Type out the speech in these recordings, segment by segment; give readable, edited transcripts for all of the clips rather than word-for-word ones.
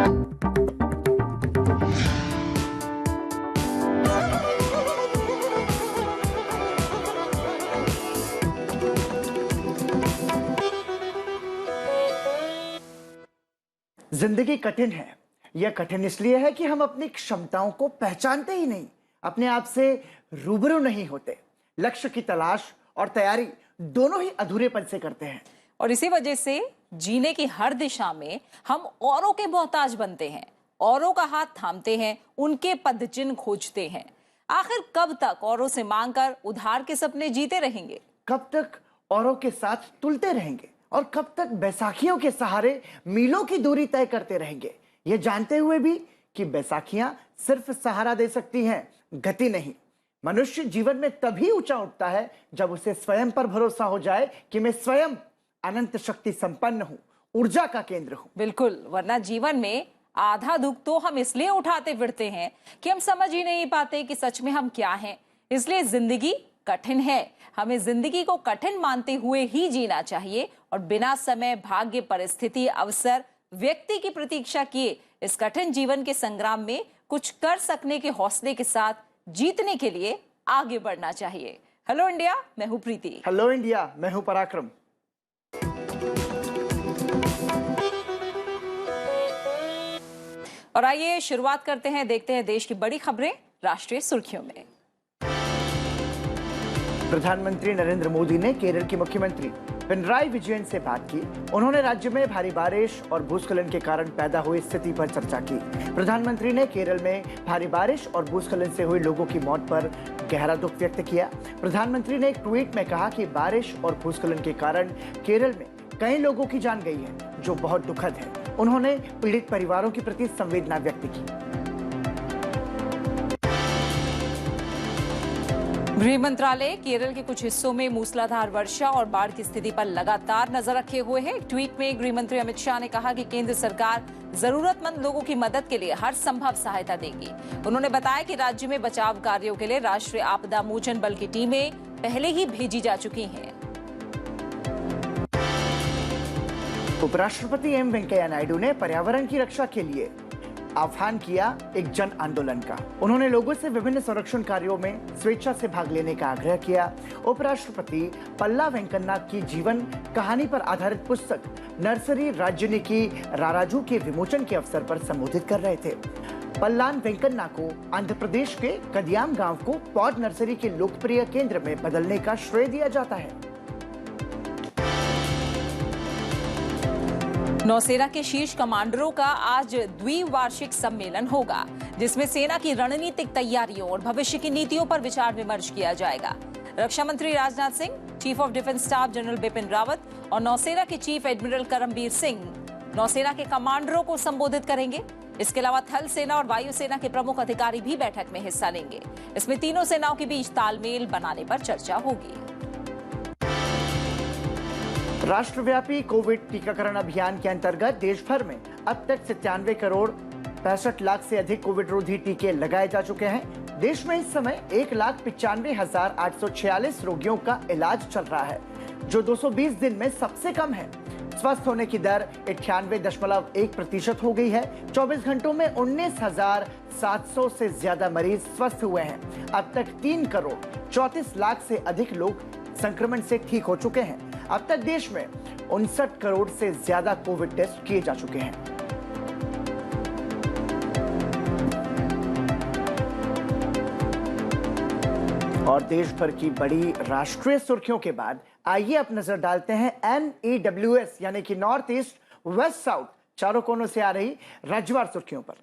जिंदगी कठिन है। यह कठिन इसलिए है कि हम अपनी क्षमताओं को पहचानते ही नहीं, अपने आप से रूबरू नहीं होते, लक्ष्य की तलाश और तैयारी दोनों ही अधूरेपन से करते हैं। और इसी वजह से जीने की हर दिशा में हम औरों के मोहताज बनते हैं, औरों का हाथ थामते हैं, उनके पदचिन्ह खोजते हैं। आखिर कब तक औरों से मांगकर उधार के सपने जीते रहेंगे? कब तक औरों के साथ तुलते रहेंगे और कब तक बैसाखियों के सहारे मीलों की दूरी तय करते रहेंगे, ये जानते हुए भी कि बैसाखियां सिर्फ सहारा दे सकती हैं, गति नहीं। मनुष्य जीवन में तभी ऊंचा उठता है जब उसे स्वयं पर भरोसा हो जाए कि मैं स्वयं अनंत शक्ति संपन्न हूं, ऊर्जा का केंद्र हूं। बिल्कुल, वरना जीवन में आधा दुख तो हम इसलिए उठाते फिरते हैं कि हम समझ ही नहीं पाते कि सच में हम क्या हैं। इसलिए जिंदगी कठिन है, हमें जिंदगी को कठिन मानते हुए ही जीना चाहिए और बिना समय, भाग्य, परिस्थिति, अवसर, व्यक्ति की प्रतीक्षा किए इस कठिन जीवन के संग्राम में कुछ कर सकने के हौसले के साथ जीतने के लिए आगे बढ़ना चाहिए। हेलो इंडिया, मैं हूं प्रीति। हेलो इंडिया, मैं हूं पराक्रम। और आइए शुरुआत करते हैं, देखते हैं देश की बड़ी खबरें राष्ट्रीय सुर्खियों में। प्रधानमंत्री नरेंद्र मोदी ने केरल के मुख्यमंत्री पिनराई विजयन से बात की। उन्होंने राज्य में भारी बारिश और भूस्खलन के कारण पैदा हुई स्थिति पर चर्चा की। प्रधानमंत्री ने केरल में भारी बारिश और भूस्खलन से हुई लोगों की मौत पर गहरा दुख व्यक्त किया। प्रधानमंत्री ने एक ट्वीट में कहा कि बारिश और भूस्खलन के कारण केरल में कई लोगों की जान गई है, जो बहुत दुखद है। उन्होंने पीड़ित परिवारों के प्रति संवेदना व्यक्त की। गृह मंत्रालय केरल के कुछ हिस्सों में मूसलाधार वर्षा और बाढ़ की स्थिति पर लगातार नजर रखे हुए है। एक ट्वीट में गृह मंत्री अमित शाह ने कहा कि केंद्र सरकार जरूरतमंद लोगों की मदद के लिए हर संभव सहायता देगी। उन्होंने बताया कि राज्य में बचाव कार्यों के लिए राष्ट्रीय आपदा मोचन बल की टीमें पहले ही भेजी जा चुकी हैं। उपराष्ट्रपति एम वेंकैया नायडू ने पर्यावरण की रक्षा के लिए आह्वान किया एक जन आंदोलन का। उन्होंने लोगों से विभिन्न संरक्षण कार्यों में स्वेच्छा से भाग लेने का आग्रह किया। उपराष्ट्रपति पल्ला वेंकन्ना की जीवन कहानी पर आधारित पुस्तक नर्सरी राज्यनी की राराजू के विमोचन के अवसर पर संबोधित कर रहे थे। पल्लान वेंकन्ना को आंध्र प्रदेश के कदियाम गांव को पौध नर्सरी के लोकप्रिय केंद्र में बदलने का श्रेय दिया जाता है। नौसेना के शीर्ष कमांडरों का आज द्विवार्षिक सम्मेलन होगा, जिसमें सेना की रणनीतिक तैयारियों और भविष्य की नीतियों पर विचार विमर्श किया जाएगा। रक्षा मंत्री Rajnath Singh, chief of defence staff general Bipin Rawat और नौसेना के चीफ एडमिरल करमबीर सिंह नौसेना के कमांडरों को संबोधित करेंगे। इसके अलावा थल सेना और वायुसेना के प्रमुख अधिकारी भी बैठक में हिस्सा लेंगे। इसमें तीनों सेनाओं के बीच तालमेल बनाने पर चर्चा होगी। राष्ट्रव्यापी कोविड टीकाकरण अभियान के अंतर्गत देश भर में अब तक 97 करोड़ 65 लाख से अधिक कोविड रोधी टीके लगाए जा चुके हैं। देश में इस समय 1,95,846 रोगियों का इलाज चल रहा है, जो 220 दिन में सबसे कम है। स्वस्थ होने की दर 98.1% हो गई है। 24 घंटों में 19,700 से ज्यादा मरीज स्वस्थ हुए हैं। अब तक 3 करोड़ 34 लाख से अधिक लोग संक्रमण से ठीक हो चुके हैं। अब तक देश में 59 करोड़ से ज्यादा कोविड टेस्ट किए जा चुके हैं। और देश भर की बड़ी राष्ट्रीय सुर्खियों के बाद आइए अब नजर डालते हैं NEWS यानी कि नॉर्थ ईस्ट, वेस्ट, साउथ चारों कोनों से आ रही राज्यवार सुर्खियों पर।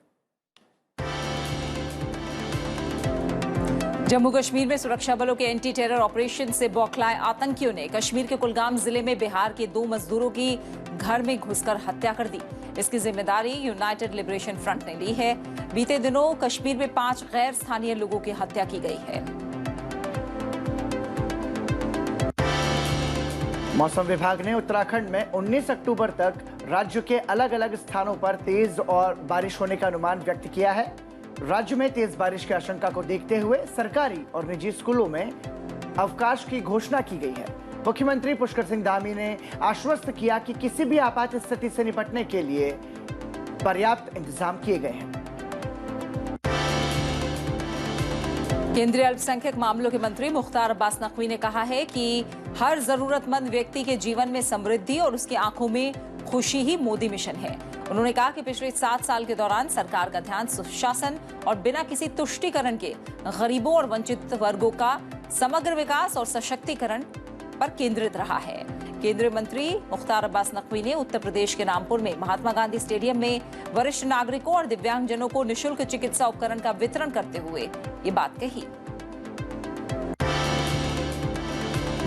जम्मू कश्मीर में सुरक्षा बलों के एंटी टेरर ऑपरेशन से बौखलाए आतंकियों ने कश्मीर के कुलगाम जिले में बिहार के 2 मजदूरों की घर में घुसकर हत्या कर दी। इसकी जिम्मेदारी यूनाइटेड लिबरेशन फ्रंट ने ली है। बीते दिनों कश्मीर में 5 गैर स्थानीय लोगों की हत्या की गई है। मौसम विभाग ने उत्तराखंड में 19 अक्टूबर तक राज्य के अलग अलग स्थानों पर तेज और बारिश होने का अनुमान व्यक्त किया है। राज्य में तेज बारिश की आशंका को देखते हुए सरकारी और निजी स्कूलों में अवकाश की घोषणा की गई है। मुख्यमंत्री पुष्कर सिंह धामी ने आश्वस्त किया कि किसी भी आपात स्थिति से निपटने के लिए पर्याप्त इंतजाम किए गए हैं। केंद्रीय अल्पसंख्यक मामलों के मंत्री मुख्तार अब्बास नकवी ने कहा है कि हर जरूरतमंद व्यक्ति के जीवन में समृद्धि और उसकी आंखों में खुशी ही मोदी मिशन है। उन्होंने कहा कि पिछले 7 साल के दौरान सरकार का ध्यान सुशासन और बिना किसी तुष्टीकरण के गरीबों और वंचित वर्गों का समग्र विकास और सशक्तिकरण पर केंद्रित रहा है। केंद्रीय मंत्री मुख्तार अब्बास नकवी ने उत्तर प्रदेश के रामपुर में महात्मा गांधी स्टेडियम में वरिष्ठ नागरिकों और दिव्यांगजनों को निःशुल्क चिकित्सा उपकरण का वितरण करते हुए ये बात कही।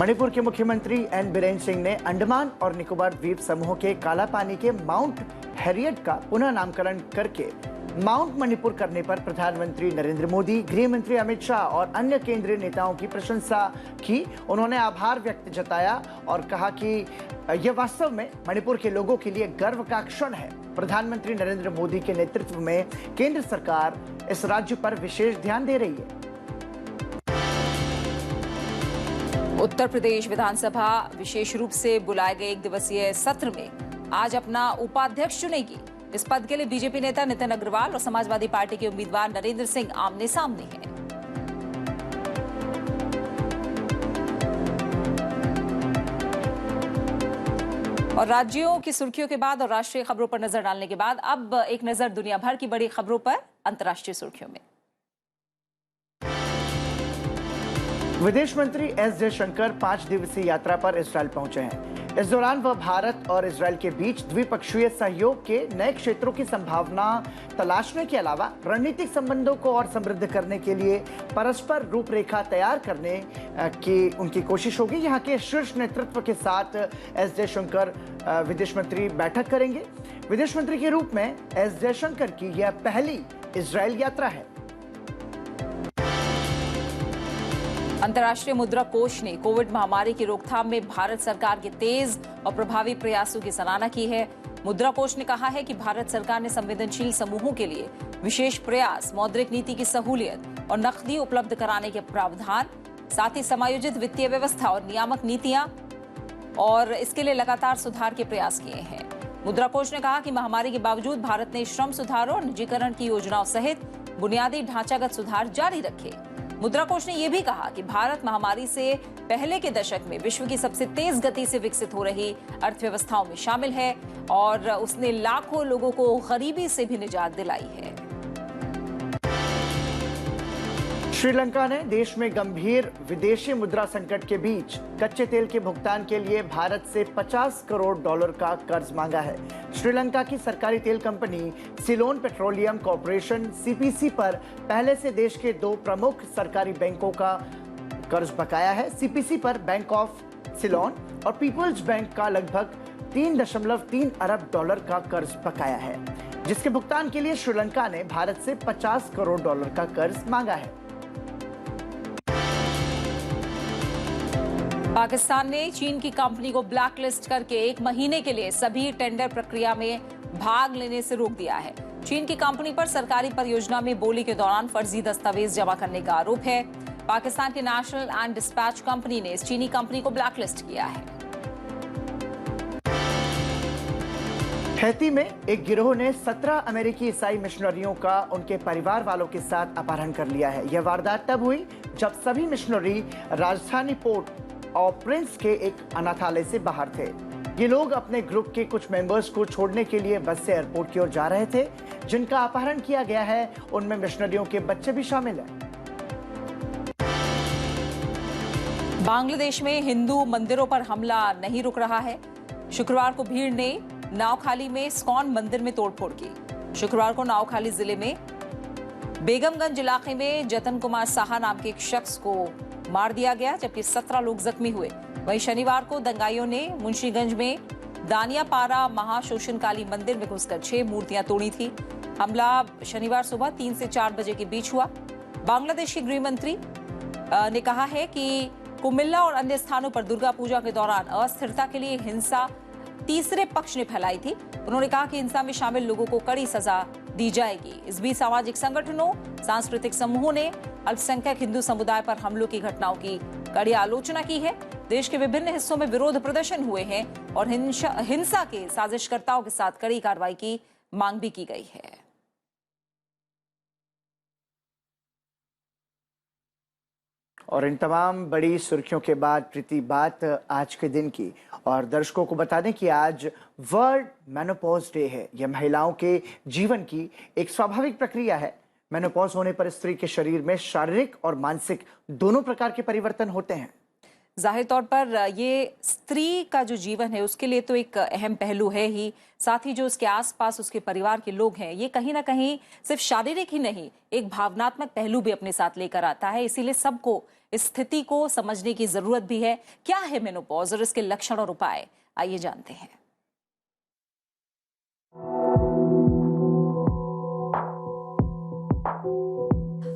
मणिपुर के मुख्यमंत्री एन बीरेन सिंह ने अंडमान और निकोबार द्वीप समूह के कालापानी के माउंट हैरियट का पुनः नामकरण करके माउंट मणिपुर करने पर प्रधानमंत्री नरेंद्र मोदी, गृह मंत्री अमित शाह और अन्य केंद्रीय नेताओं की प्रशंसा की। उन्होंने आभार व्यक्त जताया और कहा कि यह वास्तव में मणिपुर के लोगों के लिए गर्व का क्षण है। प्रधानमंत्री नरेंद्र मोदी के नेतृत्व में केंद्र सरकार इस राज्य पर विशेष ध्यान दे रही है। उत्तर प्रदेश विधानसभा विशेष रूप से बुलाए गए 1 दिवसीय सत्र में आज अपना उपाध्यक्ष चुनेगी। इस पद के लिए बीजेपी नेता नितिन अग्रवाल और समाजवादी पार्टी के उम्मीदवार नरेंद्र सिंह आमने सामने हैं। और राज्यों की सुर्खियों के बाद और राष्ट्रीय खबरों पर नजर डालने के बाद अब एक नजर दुनिया भर की बड़ी खबरों पर अंतर्राष्ट्रीय सुर्खियों में। विदेश मंत्री एस जयशंकर 5 दिवसीय यात्रा पर इजरायल पहुंचे हैं। इस दौरान वह भारत और इजरायल के बीच द्विपक्षीय सहयोग के नए क्षेत्रों की संभावना तलाशने के अलावा रणनीतिक संबंधों को और समृद्ध करने के लिए परस्पर रूपरेखा तैयार करने की उनकी कोशिश होगी। यहाँ के शीर्ष नेतृत्व के साथ एस जयशंकर विदेश मंत्री बैठक करेंगे। विदेश मंत्री के रूप में एस जयशंकर की यह पहली इजरायल यात्रा है। अंतर्राष्ट्रीय मुद्रा कोष ने कोविड महामारी की रोकथाम में भारत सरकार के तेज और प्रभावी प्रयासों की सराहना की है। मुद्रा कोष ने कहा है कि भारत सरकार ने संवेदनशील समूहों के लिए विशेष प्रयास, मौद्रिक नीति की सहूलियत और नकदी उपलब्ध कराने के प्रावधान, साथ ही समायोजित वित्तीय व्यवस्था और नियामक नीतियां और इसके लिए लगातार सुधार के प्रयास किए हैं। मुद्रा कोष ने कहा कि महामारी के बावजूद भारत ने श्रम सुधारों और निजीकरण की योजनाओं सहित बुनियादी ढांचागत सुधार जारी रखे। मुद्रा कोष ने यह भी कहा कि भारत महामारी से पहले के दशक में विश्व की सबसे तेज गति से विकसित हो रही अर्थव्यवस्थाओं में शामिल है और उसने लाखों लोगों को गरीबी से भी निजात दिलाई है। श्रीलंका ने देश में गंभीर विदेशी मुद्रा संकट के बीच कच्चे तेल के भुगतान के लिए भारत से $50 करोड़ का कर्ज मांगा है। श्रीलंका की सरकारी तेल company Ceylon petroleum corporation CPC पर पहले से देश के 2 प्रमुख सरकारी बैंकों का कर्ज बकाया है। सीपीसी पर बैंक ऑफ सिलोन और पीपल्स बैंक का लगभग $3.3 अरब का कर्ज बकाया है, जिसके भुगतान के लिए श्रीलंका ने भारत से $50 करोड़ का कर्ज मांगा है। पाकिस्तान ने चीन की कंपनी को ब्लैकलिस्ट करके 1 महीने के लिए सभी टेंडर प्रक्रिया में भाग लेने से रोक दिया है। चीन की कंपनी पर सरकारी परियोजना में बोली के दौरान फर्जी दस्तावेज जमा करने का आरोप है। पाकिस्तान की नेशनल एंड डिस्पैच कंपनी ने इस चीनी कंपनी को ब्लैकलिस्ट किया है। हैती में एक गिरोह ने 17 अमेरिकी ईसाई मिशनरियों का उनके परिवार वालों के साथ अपहरण कर लिया है। यह वारदात तब हुई जब सभी मिशनरी राजधानी पोर्ट और प्रिंस के एक अनाथालय से बाहर थे। ये लोग अपने ग्रुप के कुछ मेंबर्स को छोड़ने के लिए बस से एयरपोर्ट की ओर जा रहे थे। जिनका अपहरण किया गया है उनमें मिशनरियों के बच्चे भी शामिल हैं। बांग्लादेश में हिंदू मंदिरों पर हमला नहीं रुक रहा है। शुक्रवार को भीड़ ने नावखाली में इस्कॉन मंदिर में तोड़फोड़ की। शुक्रवार को नावखाली जिले में बेगमगंज इलाके में जतन कुमार साहा नाम के एक शख्स को मार दिया गया, जबकि 17 लोग जख्मी हुए। वहीं शनिवार को दंगाइयों ने मुंशीगंज में दानियापारा महाशोषण काली मंदिर में घुसकर 6 मूर्तियां तोड़ी थी। हमला शनिवार सुबह 3 से 4 बजे के बीच हुआ। बांग्लादेश के गृह मंत्री ने कहा है कि कुमिल्ला और अन्य स्थानों पर दुर्गा पूजा के दौरान अस्थिरता के लिए हिंसा तीसरे पक्ष ने फैलाई थी। उन्होंने कहा कि हिंसा में शामिल लोगों को कड़ी सजा दी जाएगी। इस बीच सामाजिक संगठनों, सांस्कृतिक समूहों ने अल्पसंख्यक हिंदू समुदाय पर हमलों की घटनाओं की कड़ी आलोचना की है। देश के विभिन्न हिस्सों में विरोध प्रदर्शन हुए हैं और हिंसा के साजिशकर्ताओं के साथ कड़ी कार्रवाई की मांग भी की गई है। और इन तमाम बड़ी सुर्खियों के बाद प्रीति बात आज के दिन की, और दर्शकों को बता दें कि आज वर्ल्ड मेनोपॉज डे है। यह महिलाओं के जीवन की एक स्वाभाविक प्रक्रिया है। मेनोपॉज होने पर स्त्री के शरीर में शारीरिक और मानसिक दोनों प्रकार के परिवर्तन होते हैं। जाहिर तौर पर ये स्त्री का जो जीवन है उसके लिए तो एक अहम पहलू है ही, साथ ही जो उसके आसपास उसके परिवार के लोग हैं ये कहीं ना कहीं सिर्फ शारीरिक ही नहीं, एक भावनात्मक पहलू भी अपने साथ लेकर आता है। इसीलिए सबको इस स्थिति को समझने की जरूरत भी है। क्या है मेनोपॉज और इसके लक्षण और उपाय, आइए जानते हैं।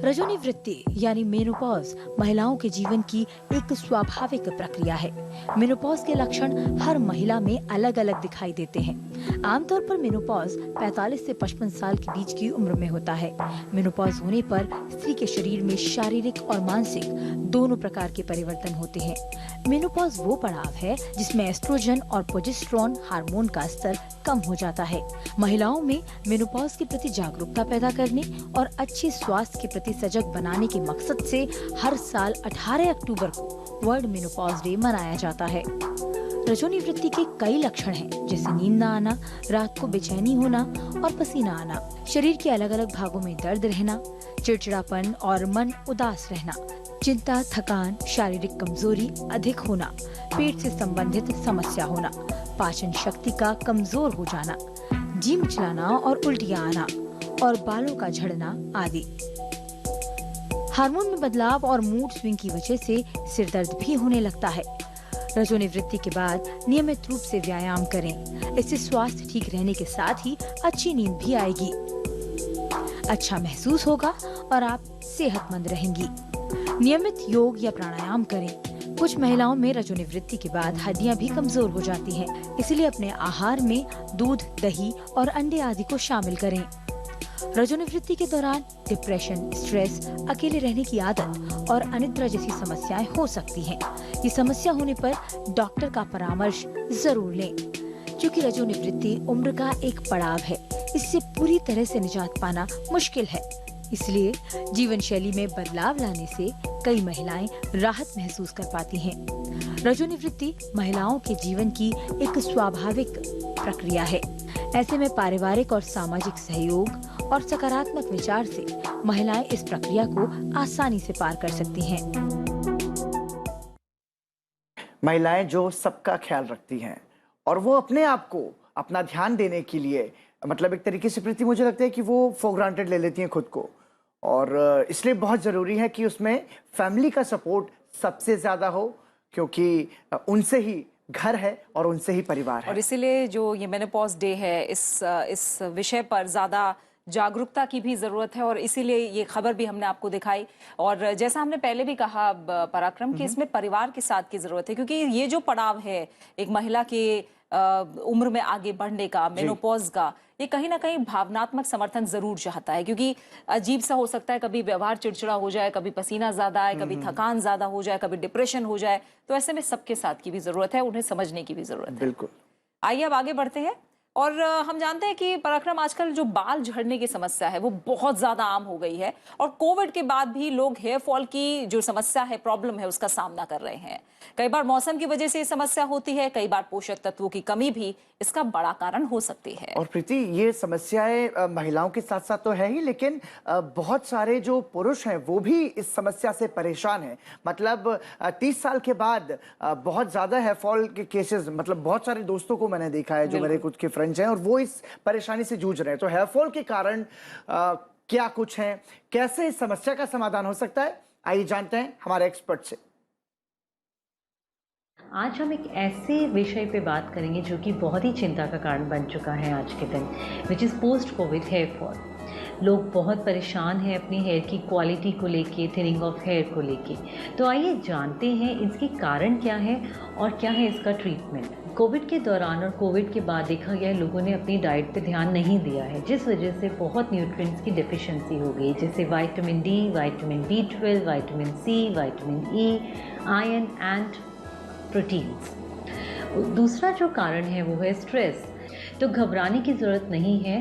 रजोनिवृत्ति यानी मेनोपॉज महिलाओं के जीवन की एक स्वाभाविक प्रक्रिया है। मेनोपॉज के लक्षण हर महिला में अलग अलग दिखाई देते हैं। आमतौर पर मेनोपॉज 45 से 55 साल के बीच की उम्र में होता है। मेनोपॉज होने पर स्त्री के शरीर में शारीरिक और मानसिक दोनों प्रकार के परिवर्तन होते हैं। मेनोपॉज वो पड़ाव है जिसमें एस्ट्रोजन और प्रोजेस्टेरोन हार्मोन का स्तर कम हो जाता है। महिलाओं में मेनोपॉज के प्रति जागरूकता पैदा करने और अच्छे स्वास्थ्य के प्रति सजग बनाने के मकसद से हर साल 18 अक्टूबर को वर्ल्ड मेनोपॉज डे मनाया जाता है। रजोनिवृत्ति के कई लक्षण हैं, जैसे नींद न आना, रात को बेचैनी होना और पसीना आना, शरीर के अलग अलग भागों में दर्द रहना, चिड़चिड़ापन और मन उदास रहना, चिंता, थकान, शारीरिक कमजोरी अधिक होना, पेट से संबंधित समस्या होना, पाचन शक्ति का कमजोर हो जाना, जी मिचलाना और उल्टियां आना और बालों का झड़ना आदि। हार्मोन में बदलाव और मूड स्विंग की वजह से सिर दर्द भी होने लगता है। रजोनिवृत्ति के बाद नियमित रूप से व्यायाम करें। इससे स्वास्थ्य ठीक रहने के साथ ही अच्छी नींद भी आएगी, अच्छा महसूस होगा और आप सेहतमंद रहेंगी। नियमित योग या प्राणायाम करें। कुछ महिलाओं में रजोनिवृत्ति के बाद हड्डियां भी कमजोर हो जाती हैं, इसलिए अपने आहार में दूध, दही और अंडे आदि को शामिल करें। रजोनिवृत्ति के दौरान डिप्रेशन, स्ट्रेस, अकेले रहने की आदत और अनिद्रा जैसी समस्याएं हो सकती हैं। ये समस्या होने पर डॉक्टर का परामर्श जरूर लें, क्योंकि रजोनिवृत्ति उम्र का एक पड़ाव है। इससे पूरी तरह से निजात पाना मुश्किल है। इसलिए जीवन शैली में बदलाव लाने से कई महिलाएं राहत महसूस कर पाती हैं। रजोनिवृत्ति महिलाओं के जीवन की एक स्वाभाविक प्रक्रिया है। ऐसे में पारिवारिक और सामाजिक सहयोग और सकारात्मक विचार से महिलाएं इस प्रक्रिया को आसानी से पार कर सकती हैं। महिलाएं जो सबका ख्याल रखती हैं और वो अपने आप को अपना ध्यान देने के लिए, मतलब एक तरीके से प्रीति मुझे लगता है कि वो फॉर ग्रांटेड ले लेती हैं खुद को, और इसलिए बहुत ज़रूरी है कि उसमें फैमिली का सपोर्ट सबसे ज़्यादा हो, क्योंकि उनसे ही घर है और उनसे ही परिवार है। और इसीलिए जो ये मेनोपॉज डे है, इस विषय पर ज़्यादा जागरूकता की भी ज़रूरत है, और इसीलिए ये खबर भी हमने आपको दिखाई। और जैसा हमने पहले भी कहा पराक्रम, कि इसमें परिवार के साथ की ज़रूरत है, क्योंकि ये जो पड़ाव है एक महिला के उम्र में आगे बढ़ने का, मेनोपॉज का, ये कहीं ना कहीं भावनात्मक समर्थन जरूर चाहता है। क्योंकि अजीब सा हो सकता है, कभी व्यवहार चिड़चिड़ा हो जाए, कभी पसीना ज्यादा आए, कभी थकान ज्यादा हो जाए, कभी डिप्रेशन हो जाए। तो ऐसे में सबके साथ की भी जरूरत है, उन्हें समझने की भी जरूरत है। बिल्कुल। आइए अब आगे बढ़ते हैं। और हम जानते हैं कि पराक्रम, आजकल जो बाल झड़ने की समस्या है वो बहुत ज्यादा आम हो गई है, और कोविड के बाद भी लोग हेयर फॉल की जो समस्या है, प्रॉब्लम है, उसका सामना कर रहे हैं। कई बार मौसम की वजह से ये समस्या होती है, कई बार पोषक तत्वों की कमी भी इसका बड़ा कारण हो सकती है। और प्रीति, ये समस्याएं महिलाओं के साथ साथ तो है ही, लेकिन बहुत सारे जो पुरुष हैं वो भी इस समस्या से परेशान हैं। मतलब 30 साल के बाद बहुत ज्यादा हेयर फॉल के केसेस, मतलब बहुत सारे दोस्तों को मैंने देखा है जो मेरे खुद के फ्रेंड्स हैं, और वो इस परेशानी से जूझ रहे हैं। तो हेयर फॉल के कारण क्या कुछ है, कैसे इस समस्या का समाधान हो सकता है, आइए जानते हैं हमारे एक्सपर्ट से। आज हम एक ऐसे विषय पे बात करेंगे जो कि बहुत ही चिंता का कारण बन चुका है आज के दिन, which is post covid hair fall. लोग बहुत परेशान हैं अपनी हेयर की क्वालिटी को लेके, थिनिंग ऑफ हेयर को लेके। तो आइए जानते हैं इसके कारण क्या है और क्या है इसका ट्रीटमेंट। कोविड के दौरान और कोविड के बाद देखा गया है लोगों ने अपनी डाइट पे ध्यान नहीं दिया है, जिस वजह से बहुत न्यूट्रिएंट्स की डेफिशिएंसी हो गई, जैसे vitamin D, vitamin B12, vitamin C, vitamin E, iron and proteins. दूसरा जो कारण है वो है स्ट्रेस। तो घबराने की ज़रूरत नहीं है।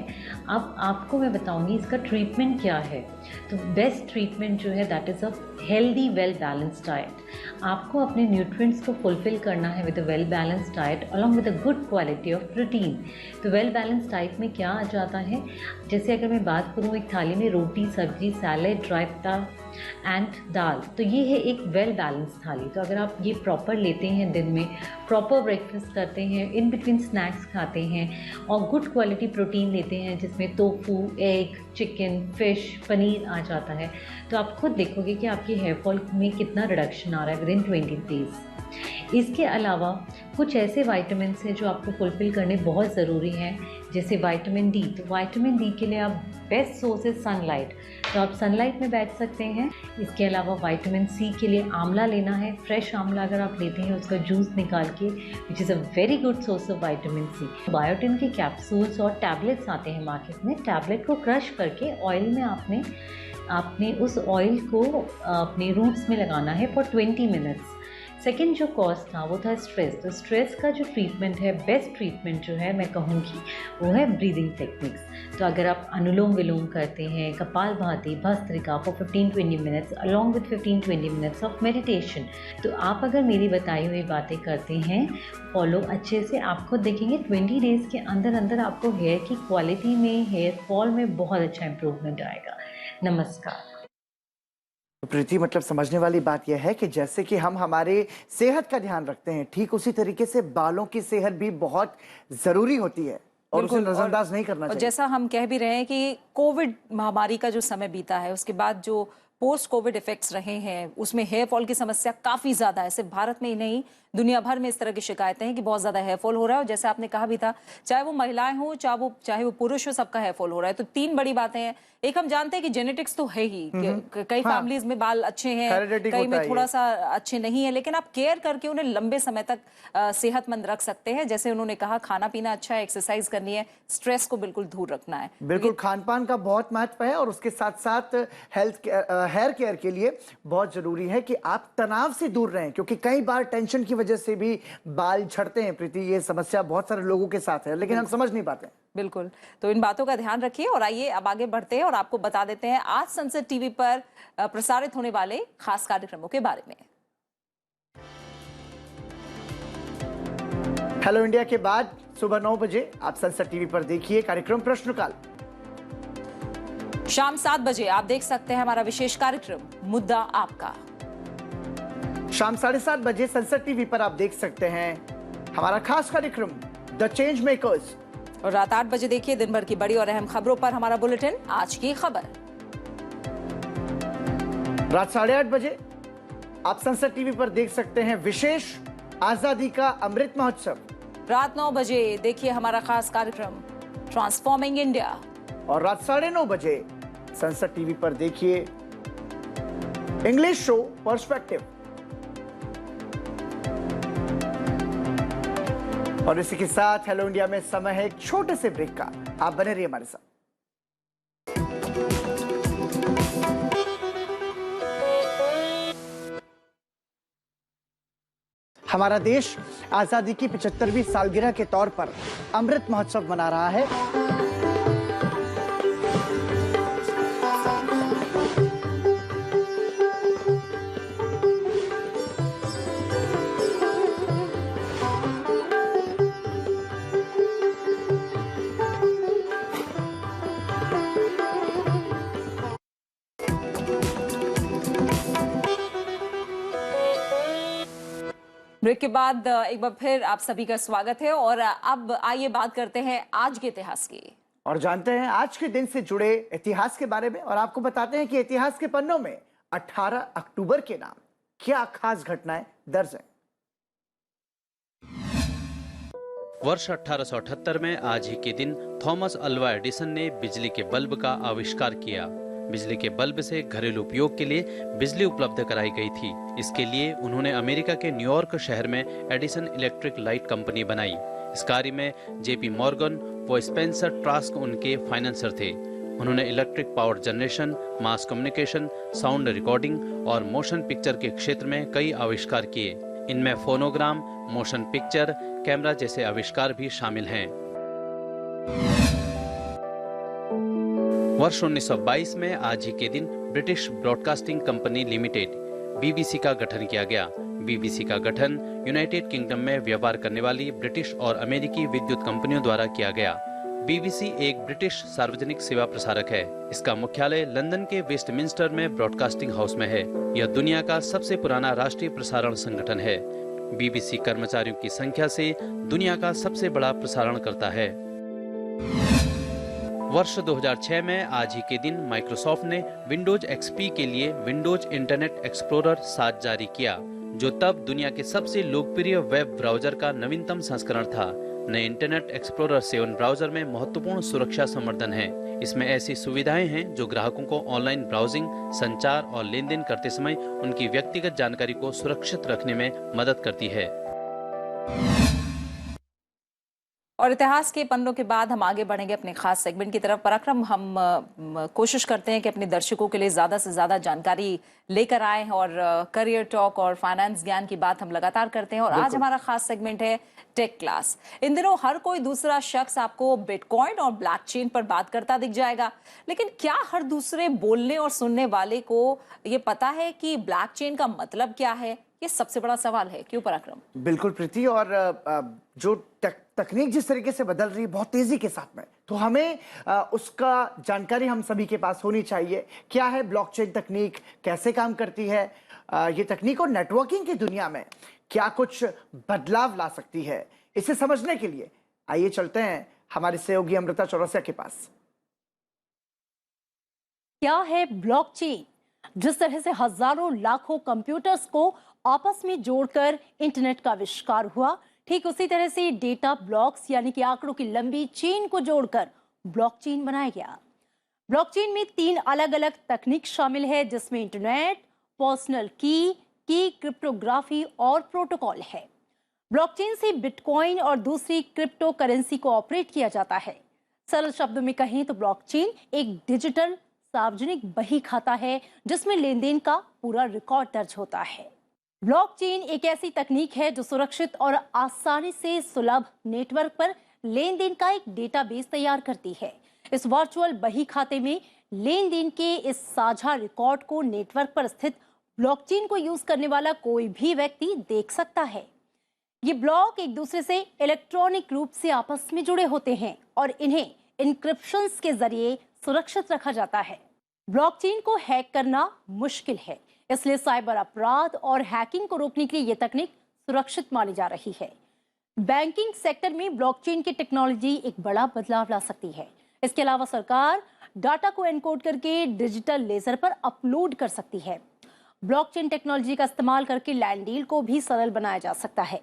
अब आपको मैं बताऊंगी इसका ट्रीटमेंट क्या है। तो बेस्ट ट्रीटमेंट जो है that is a healthy well balanced diet. आपको अपने न्यूट्रिएंट्स को फुलफिल करना है with a well balanced diet along with a good quality of protein. तो वेल बैलेंस्ड डाइट में क्या आ जाता है, जैसे अगर मैं बात करूँ एक थाली में रोटी, सब्जी, सैलेड, ड्राई पत्ता एंड दाल, तो ये है एक वेल बैलेंस थाली। तो अगर आप ये प्रॉपर लेते हैं, दिन में प्रॉपर ब्रेकफास्ट करते हैं, इन बिटवीन स्नैक्स खाते हैं और गुड क्वालिटी प्रोटीन लेते हैं जिसमें tofu, egg, chicken, fish, paneer आ जाता है, तो आप खुद देखोगे कि आपकी हेयर फॉल में कितना रिडक्शन आ रहा है विदिन 20 डेज। इसके अलावा कुछ ऐसे वाइटामिन्स हैं जो आपको फुलफिल करने बहुत ज़रूरी हैं, जैसे विटामिन डी। तो विटामिन डी के लिए आप बेस्ट सोर्स है सनलाइट, तो आप सनलाइट में बैठ सकते हैं। इसके अलावा विटामिन सी के लिए आंवला लेना है। फ्रेश आंवला अगर आप लेते हैं उसका जूस निकाल के, which is a very good source of vitamin C. Biotin के कैप्सूल्स और टैबलेट्स आते हैं मार्केट में। टैबलेट को क्रश करके ऑयल में आपने उस ऑयल को अपने रूट्स में लगाना है फॉर 20 मिनट्स। सेकेंड जो कॉज था वो था स्ट्रेस। तो स्ट्रेस का जो ट्रीटमेंट है, बेस्ट ट्रीटमेंट जो है मैं कहूँगी वो है ब्रीदिंग टेक्निक्स। तो अगर आप अनुलोम विलोम करते हैं, kapalbhati, bhastrika for 15-20 minutes along with 15-20 minutes of meditation, तो आप अगर मेरी बताई हुई बातें करते हैं फॉलो अच्छे से, आप खुद देखेंगे 20 डेज़ के अंदर अंदर आपको हेयर की क्वालिटी में, हेयर फॉल में बहुत अच्छा इंप्रूवमेंट आएगा। नमस्कार। प्रीति, मतलब समझने वाली बात यह है कि जैसे कि हम हमारे सेहत का ध्यान रखते हैं, ठीक उसी तरीके से बालों की सेहत भी बहुत जरूरी होती है और उसे नजरअंदाज नहीं करना चाहिए। जैसा हम कह भी रहे हैं कि कोविड महामारी का जो समय बीता है, उसके बाद जो पोस्ट कोविड इफेक्ट्स रहे हैं, उसमें हेयर फॉल की समस्या काफी ज्यादा है। सिर्फ भारत में ही नहीं, दुनिया भर में इस तरह की शिकायतें हैं कि बहुत ज्यादा हेयर फॉल हो रहा है। और जैसे आपने कहा भी था, चाहे वो महिलाएं हो चाहे वो पुरुष हो, सबका हेयर फॉल हो रहा है। तो तीन बड़ी बातें हैं। एक, हम जानते हैं कि जेनेटिक्स तो है ही, कई फैमिलीज में बाल अच्छे हैं, कई में थोड़ा सा अच्छे नहीं है, लेकिन आप केयर करके उन्हें लंबे समय तक सेहतमंद रख सकते हैं। जैसे उन्होंने कहा, खाना पीना अच्छा है, एक्सरसाइज करनी है, स्ट्रेस को बिल्कुल दूर रखना है। बिल्कुल, खान पान का बहुत महत्व है और उसके साथ साथ हेयर केयर के लिए बहुत जरूरी है कि आप तनाव से दूर रहें, क्योंकि कई बार टेंशन की वजह से भी बाल झड़ते हैं। प्रीति, ये समस्या बहुत सारे लोगों के साथ है, लेकिन हम समझ नहीं पाते। बिल्कुल, तो इन बातों का ध्यान रखिए। और आइए अब आगे बढ़ते हैं और आपको बता देते हैं आज संसद टीवी पर प्रसारित होने वाले खास कार्यक्रमों के बारे में। हेलो इंडिया के बाद सुबह 9 बजे आप संसद टीवी पर देखिए कार्यक्रम प्रश्नकाल। शाम 7 बजे आप देख सकते हैं हमारा विशेष कार्यक्रम मुद्दा आपका। शाम 7:30 बजे संसद टीवी पर आप देख सकते हैं हमारा खास कार्यक्रम द चेंज मेकर्स। और रात 8 बजे देखिए दिन भर की बड़ी और अहम खबरों पर हमारा बुलेटिन आज की खबर। रात 8:30 बजे आप संसद टीवी पर देख सकते हैं विशेष आजादी का अमृत महोत्सव। रात 9 बजे देखिए हमारा खास कार्यक्रम ट्रांसफॉर्मिंग इंडिया। और रात 9:30 बजे संसद टीवी पर देखिए इंग्लिश शो पर्सपेक्टिव। और इसी के साथ हेलो इंडिया में समय है एक छोटे से ब्रेक का। आप बने रहिए हमारे साथ। हमारा देश आजादी की 75वीं सालगिरह के तौर पर अमृत महोत्सव मना रहा है। ब्रेक के बाद एक बार फिर आप सभी का स्वागत है। और अब आइए बात करते हैं आज के इतिहास की और जानते हैं आज के दिन से जुड़े इतिहास के बारे में। और आपको बताते हैं कि इतिहास के पन्नों में 18 अक्टूबर के नाम क्या खास घटनाएं दर्ज हैं। वर्ष 1878 में आज ही के दिन थॉमस अल्वा एडिसन ने बिजली के बल्ब का आविष्कार किया। बिजली के बल्ब से घरेलू उपयोग के लिए बिजली उपलब्ध कराई गई थी। इसके लिए उन्होंने अमेरिका के न्यूयॉर्क शहर में एडिसन इलेक्ट्रिक लाइट कंपनी बनाई। इस कार्य में जेपी मॉर्गन व स्पेंसर ट्रास्क उनके फाइनेंसर थे। उन्होंने electric power generation, mass communication, sound recording और मोशन पिक्चर के क्षेत्र में कई आविष्कार किए। इनमें फोनोग्राम, मोशन पिक्चर, कैमरा जैसे आविष्कार भी शामिल हैं। वर्ष 1922 में आज ही के दिन British broadcasting company limited BBC का गठन किया गया। बीबीसी का गठन यूनाइटेड किंगडम में व्यापार करने वाली ब्रिटिश और अमेरिकी विद्युत कंपनियों द्वारा किया गया। बीबीसी एक ब्रिटिश सार्वजनिक सेवा प्रसारक है। इसका मुख्यालय लंदन के वेस्टमिंस्टर में ब्रॉडकास्टिंग हाउस में है। यह दुनिया का सबसे पुराना राष्ट्रीय प्रसारण संगठन है। बीबीसी कर्मचारियों की संख्या से दुनिया का सबसे बड़ा प्रसारण करता है। वर्ष 2006 में आज ही के दिन माइक्रोसॉफ्ट ने विंडोज एक्सपी के लिए विंडोज इंटरनेट एक्सप्लोरर 7 जारी किया, जो तब दुनिया के सबसे लोकप्रिय वेब ब्राउजर का नवीनतम संस्करण था। नए इंटरनेट एक्सप्लोरर 7 ब्राउजर में महत्वपूर्ण सुरक्षा संवर्धन है। इसमें ऐसी सुविधाएं हैं जो ग्राहकों को ऑनलाइन ब्राउजिंग, संचार और लेन देन करते समय उनकी व्यक्तिगत जानकारी को सुरक्षित रखने में मदद करती है। और इतिहास के पन्नों के बाद हम आगे बढ़ेंगे अपने खास सेगमेंट की तरफ। पराक्रम, हम कोशिश करते हैं कि अपने दर्शकों के लिए ज़्यादा से ज़्यादा जानकारी लेकर आए और करियर टॉक और फाइनेंस ज्ञान की बात हम लगातार करते हैं। और आज हमारा खास सेगमेंट है टेक क्लास। इन दिनों हर कोई दूसरा शख्स आपको बिटकॉइन और ब्लॉकचेन पर बात करता दिख जाएगा, लेकिन क्या हर दूसरे बोलने और सुनने वाले को ये पता है कि ब्लॉकचेन का मतलब क्या है? ये सबसे बड़ा सवाल है। क्यों पराक्रम? बिल्कुल प्रीति, और जो तकनीक जिस तरीके से बदल रही है बहुत तेजी के साथ में, तो हमें उसका जानकारी हम सभी के पास होनी चाहिए। क्या है ब्लॉकचेन तकनीक, कैसे काम करती है ये तकनीक, और नेटवर्किंग की दुनिया में क्या कुछ बदलाव ला सकती है? इसे समझने के लिए आइए चलते हैं हमारे सहयोगी अमृता चौरसिया के पास। क्या है ब्लॉकचेन? जिस तरह से हजारों लाखों कंप्यूटर्स को आपस में जोड़कर इंटरनेट का आविष्कार हुआ, ठीक उसी तरह से डेटा ब्लॉक्स यानी कि आंकड़ों की लंबी चेन को जोड़कर ब्लॉकचेन बनाया गया। ब्लॉकचेन में 3 अलग अलग तकनीक शामिल है, जिसमें इंटरनेट, पर्सनल की क्रिप्टोग्राफी और प्रोटोकॉल है। ब्लॉकचेन से बिटकॉइन और दूसरी क्रिप्टो करेंसी को ऑपरेट किया जाता है। सरल शब्दों में कहें तो ब्लॉकचेन एक डिजिटल सार्वजनिक बही खाता है जिसमें लेन देन का पूरा रिकॉर्ड दर्ज होता है। ब्लॉकचेन एक ऐसी तकनीक है जो सुरक्षित और आसानी से सुलभ नेटवर्क पर लेन देन का एक डेटाबेस तैयार करती है। इस वर्चुअल बही खाते में लेन देन के इस साझा रिकॉर्ड को नेटवर्क पर स्थित ब्लॉकचेन को यूज करने वाला कोई भी व्यक्ति देख सकता है। ये ब्लॉक एक दूसरे से इलेक्ट्रॉनिक रूप से आपस में जुड़े होते हैं और इन्हें इनक्रिप्शंस के जरिए सुरक्षित रखा जाता है। ब्लॉकचेन को हैक करना मुश्किल है, इसलिए साइबर अपराध और हैकिंग को रोकने के लिए यह तकनीक सुरक्षित मानी जा रही है। बैंकिंग सेक्टर में ब्लॉकचेन की टेक्नोलॉजी एक बड़ा बदलाव ला सकती है। इसके अलावा सरकार डाटा को एनकोड करके डिजिटल लेजर पर अपलोड कर सकती है। ब्लॉकचेन टेक्नोलॉजी का इस्तेमाल करके लैंड डील को भी सरल बनाया जा सकता है।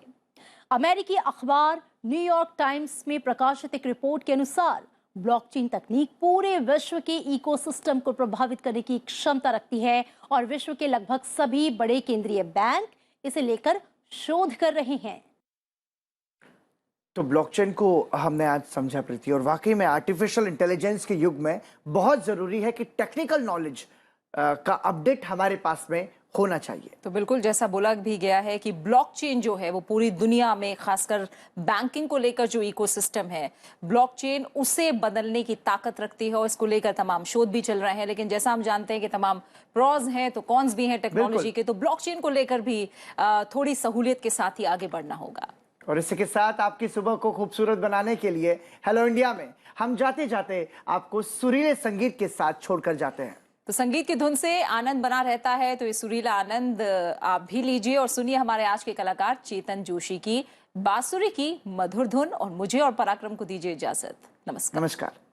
अमेरिकी अखबार न्यूयॉर्क टाइम्स में प्रकाशित एक रिपोर्ट के अनुसार ब्लॉकचेन तकनीक पूरे विश्व के इकोसिस्टम को प्रभावित करने की क्षमता रखती है और विश्व के लगभग सभी बड़े केंद्रीय बैंक इसे लेकर शोध कर रहे हैं। तो ब्लॉकचेन को हमने आज समझा प्रीति, और वाकई में आर्टिफिशियल इंटेलिजेंस के युग में बहुत जरूरी है कि टेक्निकल नॉलेज का अपडेट हमारे पास में होना चाहिए। तो बिल्कुल जैसा बोला भी गया है कि ब्लॉकचेन जो है वो पूरी दुनिया में खासकर बैंकिंग को लेकर जो इकोसिस्टम है, ब्लॉकचेन उसे बदलने की ताकत रखती है और इसको लेकर तमाम शोध भी चल रहे हैं। लेकिन जैसा हम जानते हैं कि तमाम प्रॉज हैं तो कॉन्स भी हैं टेक्नोलॉजी के, तो ब्लॉकचेन को लेकर भी थोड़ी सहूलियत के साथ ही आगे बढ़ना होगा। और इसी के साथ आपकी सुबह को खूबसूरत बनाने के लिए हेलो इंडिया में हम जाते जाते आपको सुरीले संगीत के साथ छोड़कर जाते हैं। तो संगीत की धुन से आनंद बना रहता है, तो ये सुरीला आनंद आप भी लीजिए और सुनिए हमारे आज के कलाकार चेतन जोशी की बांसुरी की मधुर धुन। और मुझे और पराक्रम को दीजिए इजाजत। नमस्कार। नमस्कार।